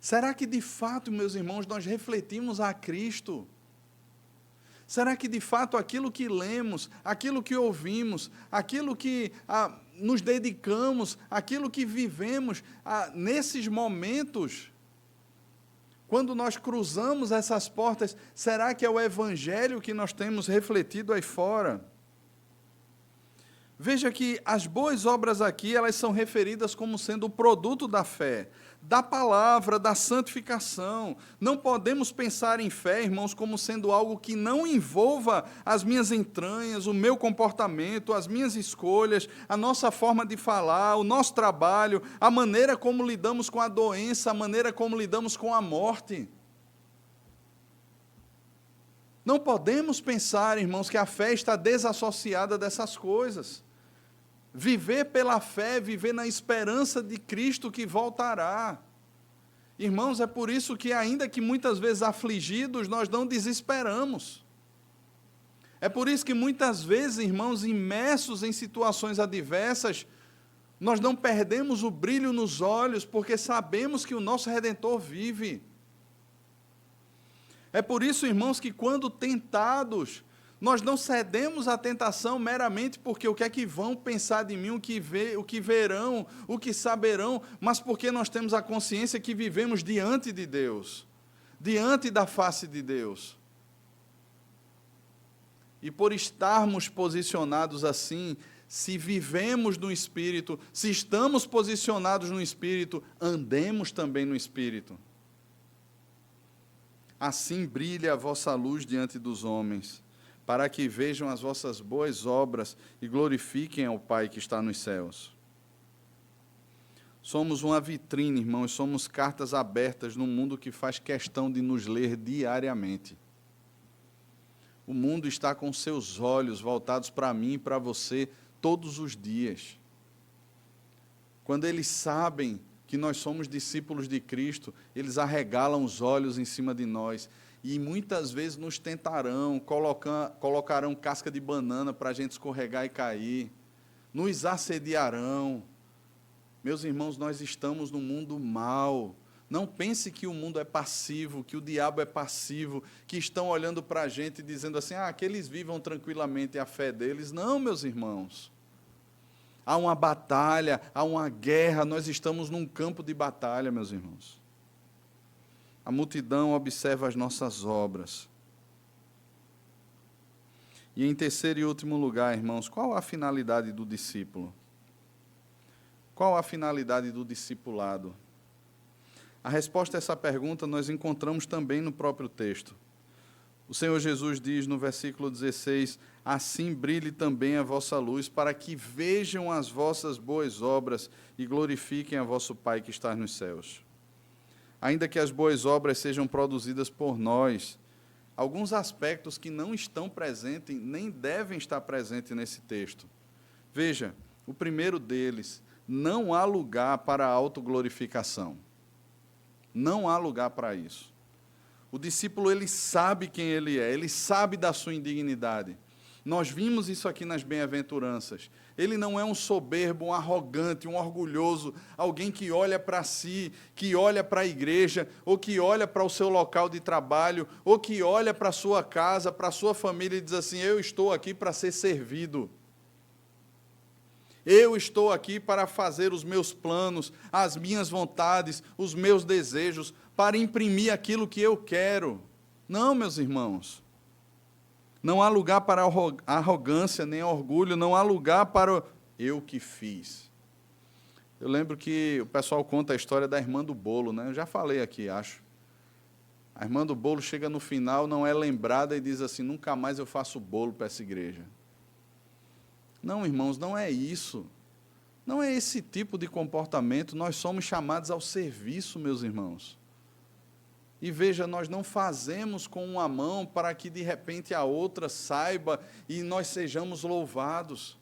Será que, de fato, meus irmãos, nós refletimos a Cristo? Será que, de fato, aquilo que lemos, aquilo que ouvimos, aquilo que nos dedicamos, aquilo que vivemos, nesses momentos, quando nós cruzamos essas portas, será que é o Evangelho que nós temos refletido aí fora? Veja que as boas obras aqui, elas são referidas como sendo o produto da fé, da palavra, da santificação. Não podemos pensar em fé, irmãos, como sendo algo que não envolva as minhas entranhas, o meu comportamento, as minhas escolhas, a nossa forma de falar, o nosso trabalho, a maneira como lidamos com a doença, a maneira como lidamos com a morte. Não podemos pensar, irmãos, que a fé está desassociada dessas coisas. Viver pela fé, viver na esperança de Cristo que voltará. Irmãos, é por isso que, ainda que muitas vezes afligidos, nós não desesperamos. É por isso que muitas vezes, irmãos, imersos em situações adversas, nós não perdemos o brilho nos olhos, porque sabemos que o nosso Redentor vive. É por isso, irmãos, que quando tentados, Nós não cedemos à tentação meramente porque o que é que vão pensar de mim, o que verão, o que saberão, mas porque nós temos a consciência que vivemos diante de Deus, diante da face de Deus. E por estarmos posicionados assim, se vivemos no Espírito, se estamos posicionados no Espírito, andemos também no Espírito. Assim brilha a vossa luz diante dos homens, para que vejam as vossas boas obras e glorifiquem ao Pai que está nos céus. Somos uma vitrine, irmãos, somos cartas abertas num mundo que faz questão de nos ler diariamente. O mundo está com seus olhos voltados para mim e para você todos os dias. Quando eles sabem que nós somos discípulos de Cristo, eles arregalam os olhos em cima de nós e muitas vezes nos tentarão, colocarão casca de banana para a gente escorregar e cair, nos assediarão. Meus irmãos, nós estamos num mundo mau. Não pense que o mundo é passivo, que o diabo é passivo, que estão olhando para a gente e dizendo assim, que eles vivam tranquilamente a fé deles. Não, meus irmãos. Há uma batalha, há uma guerra, nós estamos num campo de batalha, meus irmãos. A multidão observa as nossas obras. E em terceiro e último lugar, irmãos, qual a finalidade do discípulo? Qual a finalidade do discipulado? A resposta a essa pergunta nós encontramos também no próprio texto. O Senhor Jesus diz no versículo 16, assim brilhe também a vossa luz, para que vejam as vossas boas obras e glorifiquem a vosso Pai que está nos céus. Ainda que as boas obras sejam produzidas por nós, alguns aspectos que não estão presentes, nem devem estar presentes nesse texto. Veja, o primeiro deles, não há lugar para a autoglorificação. Não há lugar para isso. O discípulo, ele sabe quem ele é, ele sabe da sua indignidade. Nós vimos isso aqui nas bem-aventuranças. Ele não é um soberbo, um arrogante, um orgulhoso, alguém que olha para si, que olha para a igreja, ou que olha para o seu local de trabalho, ou que olha para a sua casa, para a sua família e diz assim, eu estou aqui para ser servido. Eu estou aqui para fazer os meus planos, as minhas vontades, os meus desejos, para imprimir aquilo que eu quero. Não, meus irmãos. Não há lugar para arrogância nem orgulho, não há lugar para eu que fiz. Eu lembro que o pessoal conta a história da irmã do bolo, né? Eu já falei aqui, acho. A irmã do bolo chega no final, não é lembrada e diz assim, nunca mais eu faço bolo para essa igreja. Não, irmãos, não é isso. Não é esse tipo de comportamento. Nós somos chamados ao serviço, meus irmãos. E veja, nós não fazemos com uma mão para que de repente a outra saiba e nós sejamos louvados.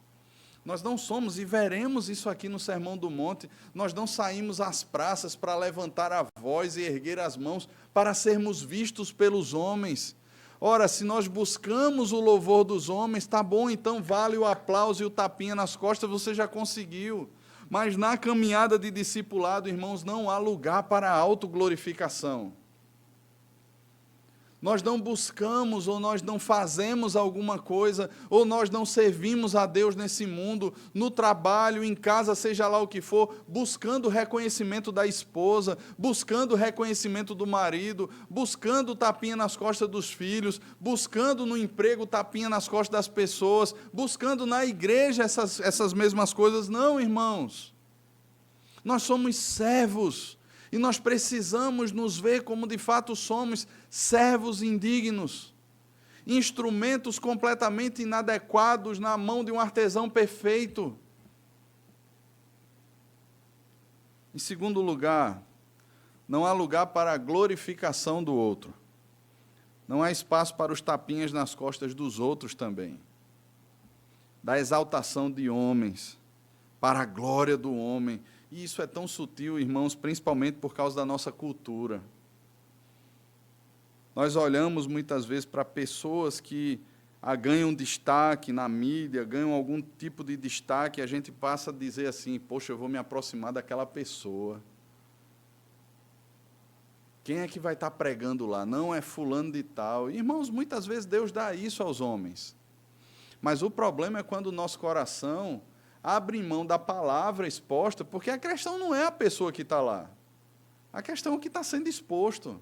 Nós não somos, e veremos isso aqui no Sermão do Monte, nós não saímos às praças para levantar a voz e erguer as mãos para sermos vistos pelos homens. Ora, se nós buscamos o louvor dos homens, tá bom, então vale o aplauso e o tapinha nas costas, você já conseguiu. Mas na caminhada de discipulado, irmãos, não há lugar para a autoglorificação. Nós não buscamos, ou nós não fazemos alguma coisa, ou nós não servimos a Deus nesse mundo, no trabalho, em casa, seja lá o que for, buscando o reconhecimento da esposa, buscando o reconhecimento do marido, buscando o tapinha nas costas dos filhos, buscando no emprego o tapinha nas costas das pessoas, buscando na igreja essas mesmas coisas. Não, irmãos. Nós somos servos. E nós precisamos nos ver como de fato somos, servos indignos, instrumentos completamente inadequados na mão de um artesão perfeito. Em segundo lugar, não há lugar para a glorificação do outro. Não há espaço para os tapinhas nas costas dos outros também. Da exaltação de homens, para a glória do homem. E isso é tão sutil, irmãos, principalmente por causa da nossa cultura. Nós olhamos muitas vezes para pessoas que ganham destaque na mídia, ganham algum tipo de destaque, e a gente passa a dizer assim, poxa, eu vou me aproximar daquela pessoa. Quem é que vai estar pregando lá? Não, é fulano de tal. Irmãos, muitas vezes Deus dá isso aos homens. Mas o problema é quando o nosso coração abre mão da palavra exposta, porque a questão não é a pessoa que está lá. A questão é o que está sendo exposto.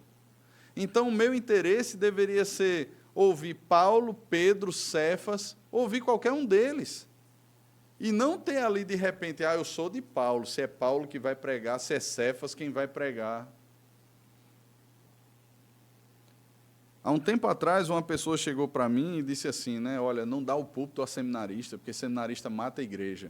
Então, o meu interesse deveria ser ouvir Paulo, Pedro, Cefas, ouvir qualquer um deles. E não ter ali, de repente, eu sou de Paulo, se é Paulo que vai pregar, se é Cefas quem vai pregar. Há um tempo atrás, uma pessoa chegou para mim e disse assim, né, olha, não dá o púlpito a seminarista, porque seminarista mata a igreja.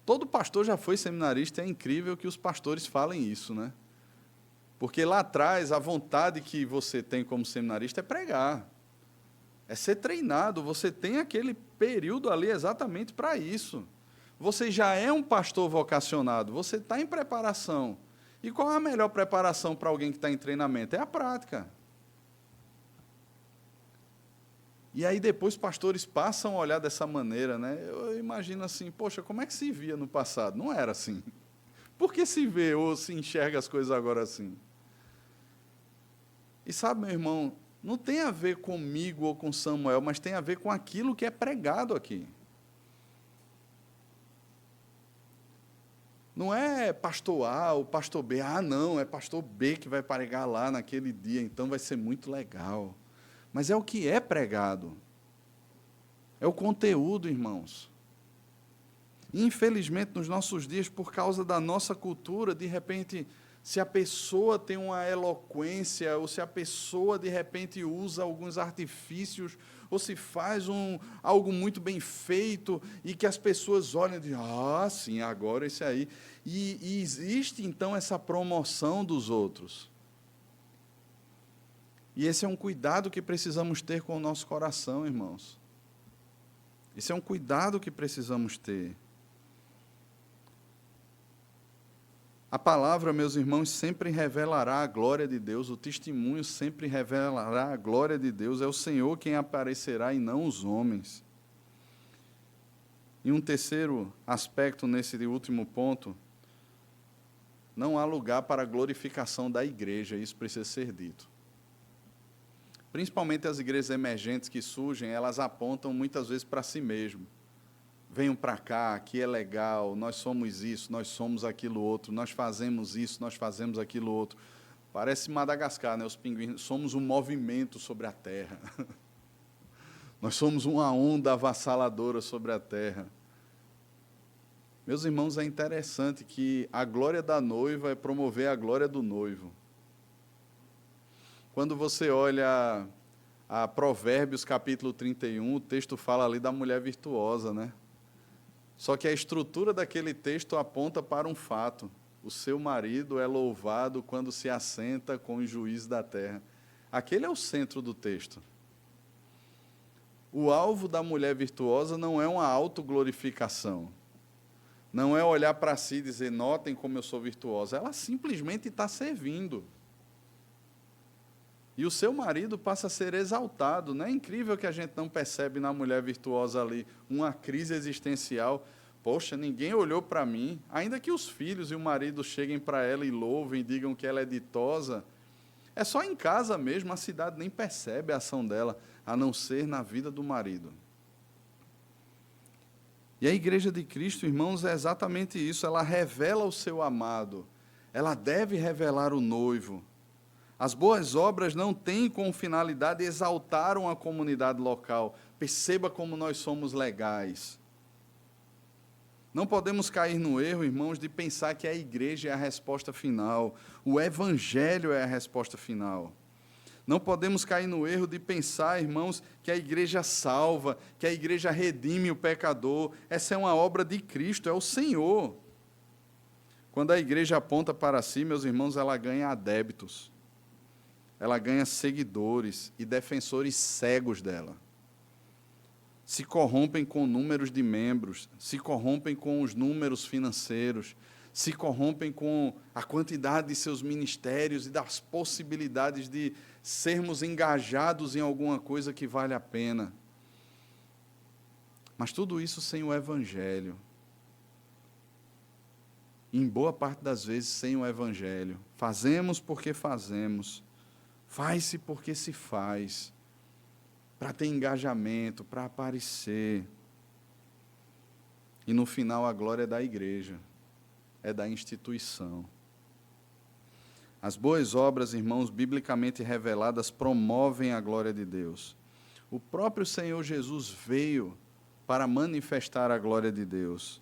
Todo pastor já foi seminarista, é incrível que os pastores falem isso, né? Porque lá atrás, a vontade que você tem como seminarista é pregar, é ser treinado, você tem aquele período ali exatamente para isso. Você já é um pastor vocacionado, você está em preparação. E qual é a melhor preparação para alguém que está em treinamento? É a prática. E aí depois os pastores passam a olhar dessa maneira, né? Eu imagino assim, poxa, como é que se via no passado? Não era assim. Por que se vê ou se enxerga as coisas agora assim? E sabe, meu irmão, não tem a ver comigo ou com Samuel, mas tem a ver com aquilo que é pregado aqui. Não é pastor A ou pastor B. Não, é pastor B que vai pregar lá naquele dia, então vai ser muito legal. Mas é o que é pregado. É o conteúdo, irmãos. E, infelizmente, nos nossos dias, por causa da nossa cultura, de repente, se a pessoa tem uma eloquência, ou se a pessoa, de repente, usa alguns artifícios, ou se faz algo muito bem feito, e que as pessoas olham e dizem, sim, agora esse aí. E existe, então, essa promoção dos outros. E esse é um cuidado que precisamos ter com o nosso coração, irmãos. Esse é um cuidado que precisamos ter. A palavra, meus irmãos, sempre revelará a glória de Deus, o testemunho sempre revelará a glória de Deus, é o Senhor quem aparecerá e não os homens. E um terceiro aspecto nesse último ponto, não há lugar para a glorificação da igreja, isso precisa ser dito. Principalmente as igrejas emergentes que surgem, elas apontam muitas vezes para si mesmo. Venham para cá, aqui é legal, nós somos isso, nós somos aquilo outro, nós fazemos isso, nós fazemos aquilo outro. Parece Madagascar, né? Os pinguins, somos um movimento sobre a terra. Nós somos uma onda avassaladora sobre a terra. Meus irmãos, é interessante que a glória da noiva é promover a glória do noivo. Quando você olha a Provérbios, capítulo 31, o texto fala ali da mulher virtuosa, né? Só que a estrutura daquele texto aponta para um fato. O seu marido é louvado quando se assenta com os juízes da terra. Aquele é o centro do texto. O alvo da mulher virtuosa não é uma autoglorificação. Não é olhar para si e dizer, notem como eu sou virtuosa. Ela simplesmente está servindo. E o seu marido passa a ser exaltado. Não é incrível que a gente não percebe na mulher virtuosa ali uma crise existencial? Poxa, ninguém olhou para mim. Ainda que os filhos e o marido cheguem para ela e louvem, digam que ela é ditosa, é só em casa mesmo, a cidade nem percebe a ação dela, a não ser na vida do marido. E a igreja de Cristo, irmãos, é exatamente isso. Ela revela o seu amado. Ela deve revelar o noivo. As boas obras não têm como finalidade exaltar uma comunidade local. Perceba como nós somos legais. Não podemos cair no erro, irmãos, de pensar que a igreja é a resposta final. O evangelho é a resposta final. Não podemos cair no erro de pensar, irmãos, que a igreja salva, que a igreja redime o pecador. Essa é uma obra de Cristo, é o Senhor. Quando a igreja aponta para si, meus irmãos, ela ganha adébitos. Ela ganha seguidores e defensores cegos dela. Se corrompem com números de membros, se corrompem com os números financeiros, se corrompem com a quantidade de seus ministérios e das possibilidades de sermos engajados em alguma coisa que vale a pena. Mas tudo isso sem o Evangelho. em boa parte das vezes sem o Evangelho. Fazemos porque fazemos, faz-se porque se faz, para ter engajamento, para aparecer. E no final a glória é da igreja, é da instituição. As boas obras, irmãos, biblicamente reveladas, promovem a glória de Deus. O próprio Senhor Jesus veio para manifestar a glória de Deus.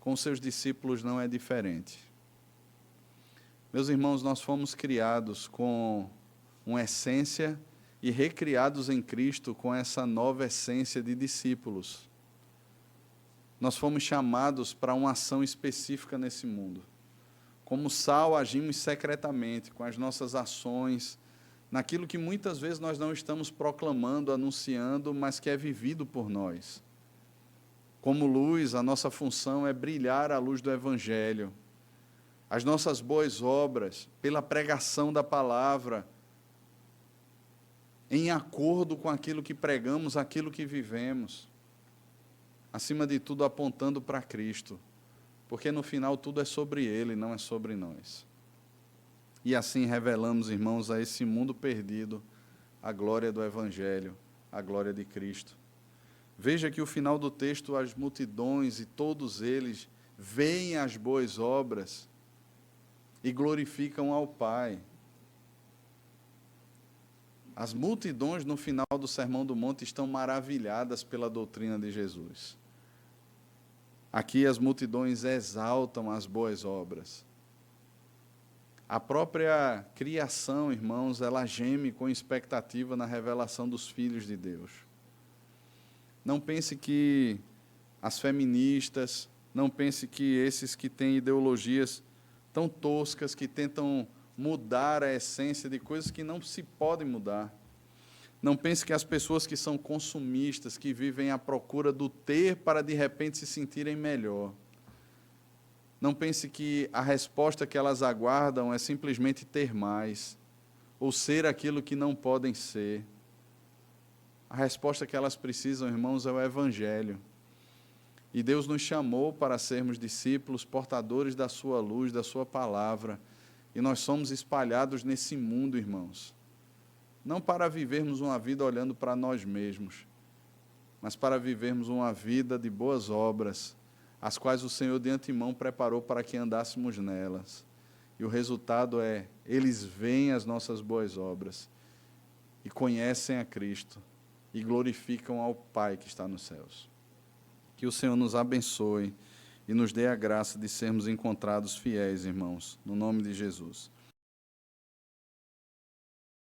Com seus discípulos não é diferente. Meus irmãos, nós fomos criados com uma essência e recriados em Cristo com essa nova essência de discípulos. Nós fomos chamados para uma ação específica nesse mundo. Como sal, agimos secretamente com as nossas ações, naquilo que muitas vezes nós não estamos proclamando, anunciando, mas que é vivido por nós. Como luz, a nossa função é brilhar a luz do Evangelho. As nossas boas obras, pela pregação da palavra, em acordo com aquilo que pregamos, aquilo que vivemos. Acima de tudo, apontando para Cristo. Porque no final tudo é sobre Ele, não é sobre nós. E assim revelamos, irmãos, a esse mundo perdido a glória do Evangelho, a glória de Cristo. Veja que o final do texto, as multidões e todos eles veem as boas obras e glorificam ao Pai. As multidões no final do Sermão do Monte estão maravilhadas pela doutrina de Jesus. Aqui as multidões exaltam as boas obras. A própria criação, irmãos, ela geme com expectativa na revelação dos filhos de Deus. Não pense que as feministas, não pense que esses que têm ideologias tão toscas, que tentam mudar a essência de coisas que não se podem mudar. Não pense que as pessoas que são consumistas, que vivem à procura do ter para de repente se sentirem melhor. Não pense que a resposta que elas aguardam é simplesmente ter mais, ou ser aquilo que não podem ser. A resposta que elas precisam, irmãos, é o Evangelho. E Deus nos chamou para sermos discípulos, portadores da sua luz, da sua palavra. E nós somos espalhados nesse mundo, irmãos. Não para vivermos uma vida olhando para nós mesmos, mas para vivermos uma vida de boas obras, as quais o Senhor de antemão preparou para que andássemos nelas. E o resultado é, eles veem as nossas boas obras e conhecem a Cristo e glorificam ao Pai que está nos céus. Que o Senhor nos abençoe e nos dê a graça de sermos encontrados fiéis, irmãos, no nome de Jesus.